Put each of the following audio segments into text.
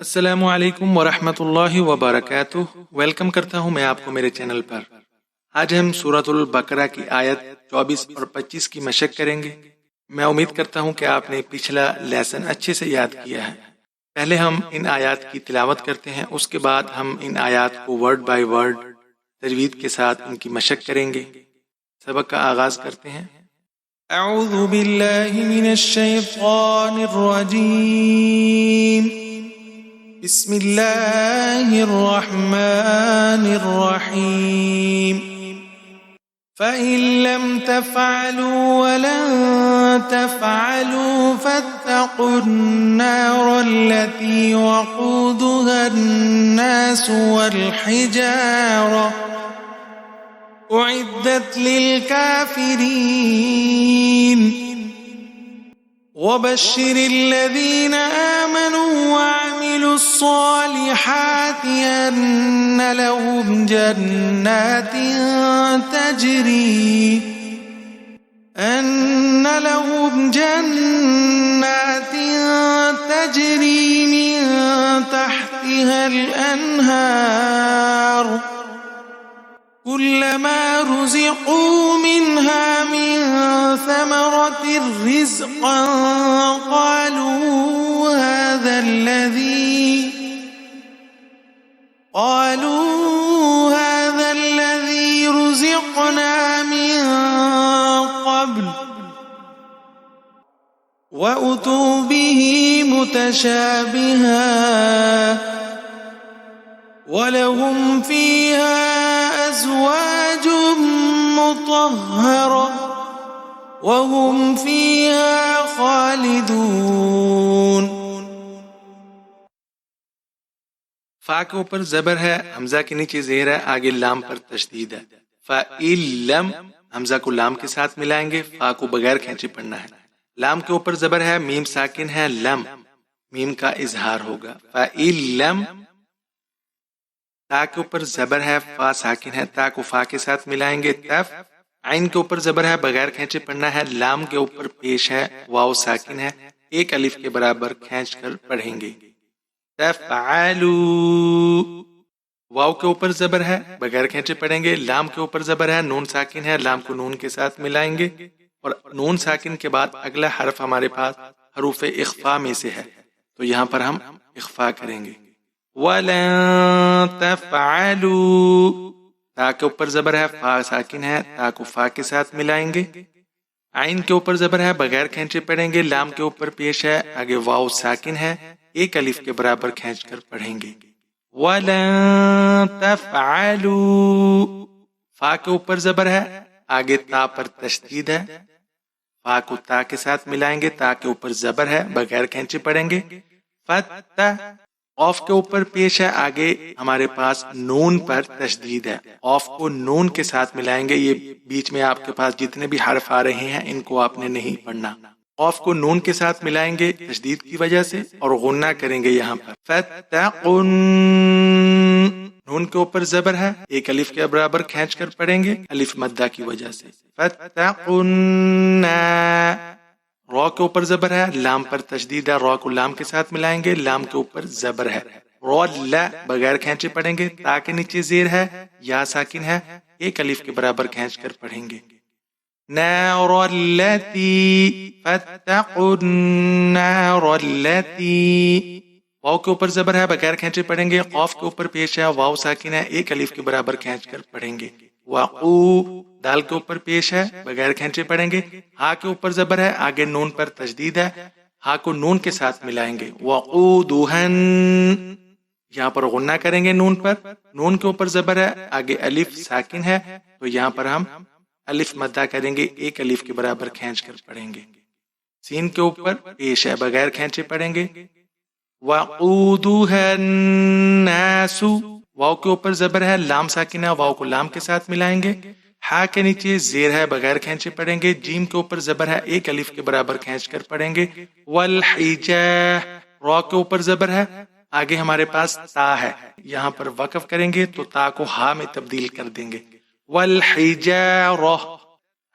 السلام علیکم ورحمۃ اللہ وبرکاتہ۔ ویلکم کرتا ہوں میں آپ کو میرے چینل پر۔ آج ہم سورۃ البقرہ کی آیت 24 اور 25 کی مشق کریں گے۔ میں امید کرتا ہوں کہ آپ نے پچھلا لیسن اچھے سے یاد کیا ہے۔ پہلے ہم ان آیات کی تلاوت کرتے ہیں، اس کے بعد ہم ان آیات کو ورڈ بائی ورڈ تجوید کے ساتھ ان کی مشق کریں گے۔ سبق کا آغاز کرتے ہیں۔ اعوذ باللہ من الشیطان الرجیم، بسم اللہ الرحمن الرحیم۔ فَإِن لَّمْ تَفْعَلُوا وَلَن تَفْعَلُوا فَاتَّقُوا النَّارَ الَّتِي وَقُودُهَا النَّاسُ وَالْحِجَارَةُ أُعِدَّتْ لِلْكَافِرِينَ وَبَشِّرِ الَّذِينَ آمَنُوا وَعَمِلُوا الصَّالِحَاتِ أَنَّ لَهُمْ جَنَّاتٍ تَجْرِي مِن تَحْتِهَا الْأَنْهَارُ كُلَّمَا رُزِقُوا مِنْهَا مِن ثَمَرَةٍ رِزْقًا قَالُوا هَذَا الَّذِي رُزِقْنَا مِن قَبْلُ وَأُتُوا بِهِ مُتَشَابِهًا وَلَهُمْ فِيهَا أَزْوَاجٌ مُطَهَّرَةٌ وَهُمْ فِيهَا خَالِدُونَ۔ فا کے اوپر زبر ہے، حمزہ کے نیچے زیر ہے، آگے لام پر تشدید ہے۔ فَإِن لَّمْ، حمزہ کو لام کے ساتھ ملائیں گے، فا کو بغیر کھینچے پڑھنا ہے۔ لام کے اوپر زبر ہے، میم ساکن ہے، لم، میم کا اظہار ہوگا۔ فَإِن لَّمْ، تا کے اوپر زبر ہے، فا ساکن ہے، تا کو فا کے ساتھ ملائیں گے، تف، عین کے اوپر زبر ہے، بغیر کھینچے پڑھنا ہے، لام کے اوپر پیش ہے، واو ساکن ہے، ایک الف کے برابر کھینچ کر پڑھیں گے۔ تفعلوا، واو کے اوپر زبر ہے، بغیر کھینچے پڑھیں گے، لام کے اوپر زبر ہے، نون ساکن ہے، لام کو نون کے ساتھ ملائیں گے، اور نون ساکن کے بعد اگلا حرف ہمارے پاس حروف اخفا میں سے ہے، تو یہاں پر ہم اخفا کریں گے۔ وَلَن تَفْعَلُوا، تا کے اوپر زبر ہے، فا ساکن ہے، تا کو فا کے ساتھ ملائیں گے، عین کے اوپر زبر ہے، بغیر کھینچے پڑھیں گے، لام کے اوپر پیش ہے، آگے واو ساکن ہے، ایک الف کے برابر کھینچ کر پڑھیں گے۔ وَلَن تَفْعَلُوا، فا کے اوپر زبر ہے، آگے تا پر تشدید ہے، فا کو تا کے ساتھ ملائیں گے، تا کے اوپر زبر ہے، بغیر کھینچے پڑھیں گے۔ فتح، اوف کے اوپر پیش ہے، آگے ہمارے پاس نون پر تشدید ہے، اوف کو نون کے ساتھ ملائیں گے، یہ بیچ میں آپ کے پاس جتنے بھی حرف آ رہے ہیں ان کو آپ نے نہیں پڑھنا، اوف کو نون کے ساتھ ملائیں گے تشدید کی وجہ سے، اور غنہ کریں گے یہاں پر۔ فتقن، نون کے اوپر زبر ہے، ایک الف کے برابر کھینچ کر پڑھیں گے الف مدہ کی وجہ سے۔ فتقن، رو کے اوپر زبر ہے، لام پر تشدید ہے، رو کو لام کے ساتھ ملائیں گے، لام کے اوپر زبر ہے، رو لا بغیر کھینچے پڑھیں گے، تا کے نیچے زیر ہے، یا ساکن ہے، ایک الف کے برابر کھینچ کر پڑھیں گے۔ نار التی، فتقوا النار التی، واو کے اوپر زبر ہے، بغیر کھینچے پڑھیں گے، قاف کے اوپر پیش ہے، واو ساکن ہے، ایک الف کے برابر کھینچ کر پڑھیں گے۔ وقو، دال کے اوپر پیش ہے، بغیر کھینچے پڑھیں گے، ہا کے اوپر زبر ہے، آگے نون پر تشدید ہے، ہا کو نون کے ساتھ ملائیں گے۔ وقودہن، یہاں پر غنہ کریں گے نون پر، نون کے اوپر زبر ہے، آگے الف ساکن ہے، تو یہاں پر ہم الف مدہ کریں گے، ایک الف کے برابر کھینچ کر پڑھیں گے۔ سین کے اوپر پیش ہے، بغیر کھینچے پڑھیں گے۔ وقودہا الناس، واو کے اوپر زبر ہے، لام ساکن ہے، واو کو لام کے ساتھ ملائیں گے، ہا کے نیچے زیر ہے، بغیر کھینچے پڑھیں گے، جیم کے اوپر زبر ہے، ایک الف کے برابر کھینچ کر پڑھیں گے۔ والحجاہ، رو کے اوپر زبر ہے، آگے ہمارے پاس تا ہے، یہاں پر وقف کریں گے تو تا کو ہا میں تبدیل کر دیں گے۔ والحجارہ،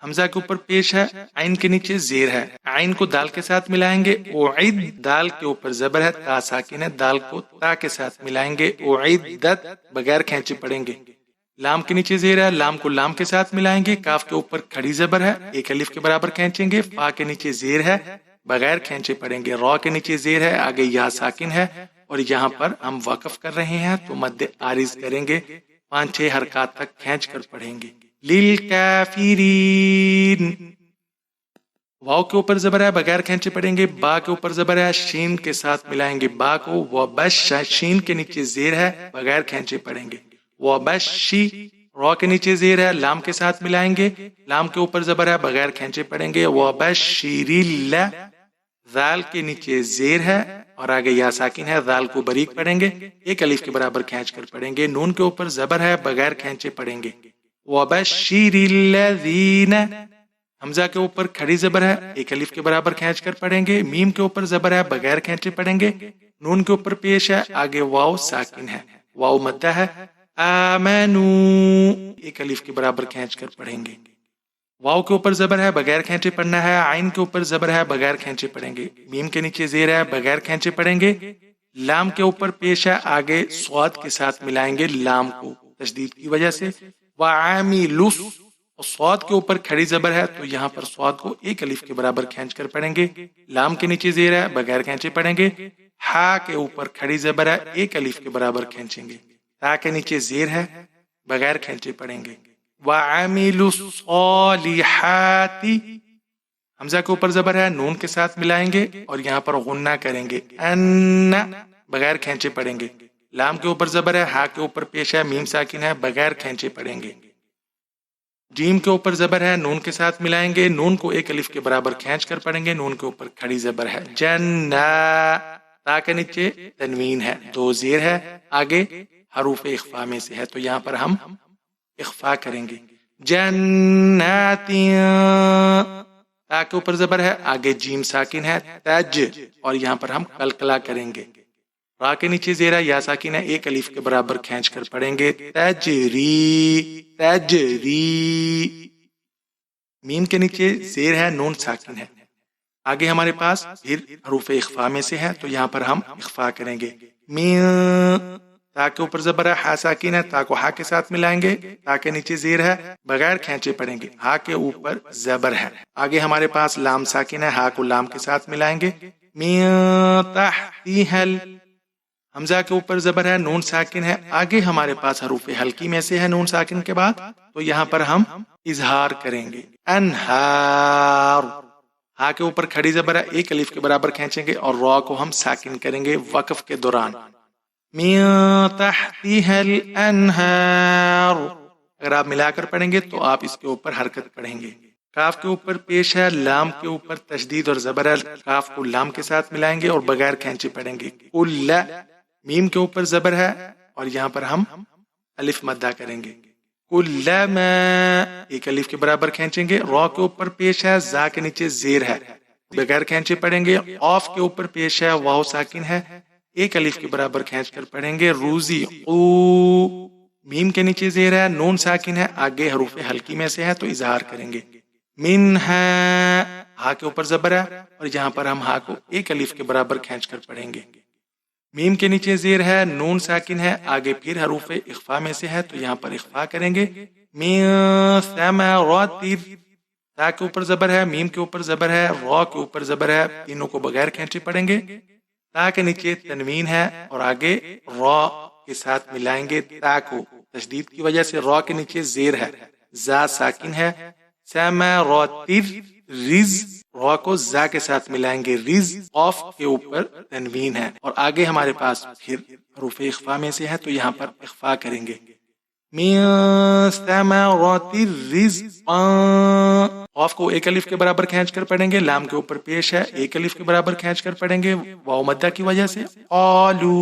حمزہ کے اوپر پیش ہے، عین کے نیچے زیر ہے، عین کو دال کے ساتھ ملائیں گے، اعد، دال کے اوپر زبر ہے، تا ساکن ہے، دال کو تا کے ساتھ ملائیں گے، اعدت، بغیر کھینچے پڑھیں گے، لام کے نیچے زیر ہے، لام کو لام کے ساتھ ملائیں گے، کاف کے اوپر کھڑی زبر ہے، ایک الف کے برابر کھینچیں گے، فا کے نیچے زیر ہے، بغیر کھینچے پڑھیں گے، را کے نیچے زیر ہے، آگے یا ساکن ہے، اور یہاں پر ہم وقف کر رہے ہیں تو مد عارض کریں گے، 5-6 حرکات تک کھینچ کر پڑھیں گے، للکافرین، واو کے اوپر زبر ہے، بغیر کھینچے پڑھیں گے، با کے اوپر زبر ہے، شین کے ساتھ ملائیں گے، با کو، وبش، شین کے نیچے زیر ہے، بغیر کھینچے پڑھیں گے، وبشی، را کے نیچے زیر ہے، لام کے ساتھ ملائیں گے، لام کے اوپر زبر ہے، بغیر کھینچے پڑھیں گے، وبشریل، ذال کے نیچے زیر ہے اور آگے یا ساکن ہے، ذال کو باریک پڑھیں گے، ایک الف کے برابر کھینچ کر پڑھیں گے، نون کے اوپر زبر ہے، بغیر کھینچے پڑھیں گے، وبشر الذین، حمزہ کے اوپر کھڑی زبر ہے، ایک الف کے برابر کھینچ کر پڑھیں گے، میم کے اوپر زبر ہے، بغیر کھینچے پڑھیں گے، نون کے اوپر پیش ہے، آگے واو ساکن ہے، واو مدہ ہے، آمنو، ایک الف کے برابر کھینچ کر پڑھیں گے، واو کے اوپر زبر ہے، بغیر کھینچے پڑھنا ہے، عین کے اوپر زبر ہے، بغیر کھینچے پڑھیں گے، میم کے نیچے زیر ہے، بغیر کھینچے پڑھیں گے، لام کے اوپر پیش ہے، آگے صاد کے ساتھ ملائیں گے، لام کو تشدید کی وجہ سے، وعاملوا، اور صاد کے اوپر کھڑی زبر ہے تو یہاں پر صاد کو ایک الف کے برابر کھینچ کر پڑھیں گے، لام کے نیچے زیر ہے، بغیر کھینچے پڑھیں گے، ہا کے اوپر کھڑی زبر ہے، ایک الف کے برابر کھینچیں گے، تا کے نیچے زیر ہے، بغیر کھینچے پڑھیں گے، وَعَمِلُوا الصَّالِحَاتِ، حمزہ کے اوپر زبر ہے، نون کے ساتھ ملائیں گے اور یہاں پر غنہ کریں گے، ان، بغیر کھینچے پڑھیں گے، لام کے اوپر زبر ہے، ہا کے اوپر پیش ہے، میم ساکن ہے، بغیر کھینچے پڑھیں گے، جیم کے اوپر زبر ہے، نون کے ساتھ ملائیں گے، نون کو ایک الف کے برابر کھینچ کر پڑھیں گے، نون کے اوپر کھڑی زبر ہے، جنہ، تا کے نیچے تنوین ہے، 2 زیر ہے، آگے حروف اخفا میں سے ہے تو یہاں پر ہم اخفا کریں گے، جنات، تا کے اوپر زبر ہے، آگے جیم ساکن ہے، تج، اور یہاں پر ہم قلقلہ کریں گے، را کے نیچے زیرہ، یا ساکن ہے، ایک الف کے برابر کھینچ کر پڑھیں گے، تجری، تجری، میم کے نیچے زیر ہے، نون ساکن ہے، آگے ہمارے پاس پھر حروف اخفا میں سے ہے تو یہاں پر ہم اخفا کریں گے، تا کے اوپر زبر ہے، ہا ساکن ہے، تا کو ہا کے ساتھ ملائیں گے، تا کے نیچے زیر ہے، بغیر کھینچے پڑھیں گے، ہا کے اوپر زبر ہے، آگے ہمارے پاس لام ساکن ہے، ہا کو لام کے ساتھ ملائیں گے، تحتیہل، حمزہ کے اوپر زبر ہے، نون ساکن ہے، آگے ہمارے پاس حروف حلقی میں سے ہے نون ساکن کے بعد تو یہاں پر ہم اظہار کریں گے، انہار، ہا کے اوپر کھڑی زبر ہے، ایک الف کے برابر کھینچیں گے اور را کو ہم ساکن کریں گے وقف کے دوران، من تحتها الانہار، اگر آپ ملا کر پڑھیں گے تو آپ اس کے اوپر حرکت پڑھیں گے، کاف کے اوپر پیش ہے، لام کے اوپر تشدید اور زبر ہے، کاف کو لام کے ساتھ ملائیں گے اور بغیر کھینچے پڑھیں گے، کل، میم کے اوپر زبر ہے اور یہاں پر ہم الف مدہ کریں گے، کلما، ایک الف کے برابر کھینچیں گے، را کے اوپر پیش ہے، زا کے نیچے زیر ہے، بغیر کھینچے پڑھیں گے، قاف کے اوپر پیش ہے، واو ساکن ہے، ایک الف کے برابر کھینچ کر پڑھیں گے، روزی، او، میم کے نیچے زیر ہے، نون ساکن ہے، آگے حروف حلقی میں سے ہے تو اظہار کریں گے، منہا، ہا کے اوپر زبر ہے اور یہاں پر ہم ہا کو ایک الف کے برابر کھینچ کر پڑھیں گے، میم کے نیچے زیر ہے، نون ساکن ہے، آگے پھر حروف اخفا میں سے ہے تو یہاں پر اخفا کریں گے، من ثمرات، تا کے اوپر زبر ہے، میم کے اوپر زبر ہے، را کے اوپر زبر ہے، تینوں کو بغیر کھینچے پڑھیں گے، تا کے نیچے تنوین ہے اور آگے را کے ساتھ ملائیں گے، تا کو تشدید کی وجہ سے را کے نیچے زیر ہے، زا ساکن ہے، ثمرات، رز، را کو زا کے ساتھ ملائیں گے، رز، قاف کے اوپر تنوین ہے اور آگے ہمارے پاس پھر حروف اخفا میں سے ہے تو یہاں پر اخفا کریں گے، من ثمرات الرزق، قاف کو ایک الف کے برابر کھینچ کر پڑھیں گے، لام کے اوپر پیش ہے، ایک الف کے برابر کھینچ کر پڑھیں گے، واو مدہ کی وجہ سے، قالو،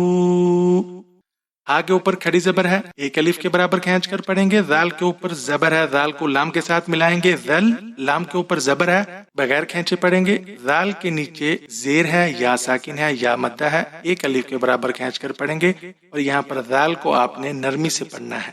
ہا کے اوپر کھڑی زبر ہے، ایک الف کے برابر کھینچ کر پڑھیں گے، ذال کے اوپر زبر ہے، ذال کو لام کے ساتھ ملائیں گے، ذل، لام کے اوپر زبر ہے، بغیر کھینچے پڑھیں گے، ذال کے نیچے زیر ہے، یا ساکن ہے، یا مدہ ہے، ایک الف کے برابر کھینچ کر پڑھیں گے اور یہاں پر ذال کو آپ نے نرمی سے پڑھنا ہے،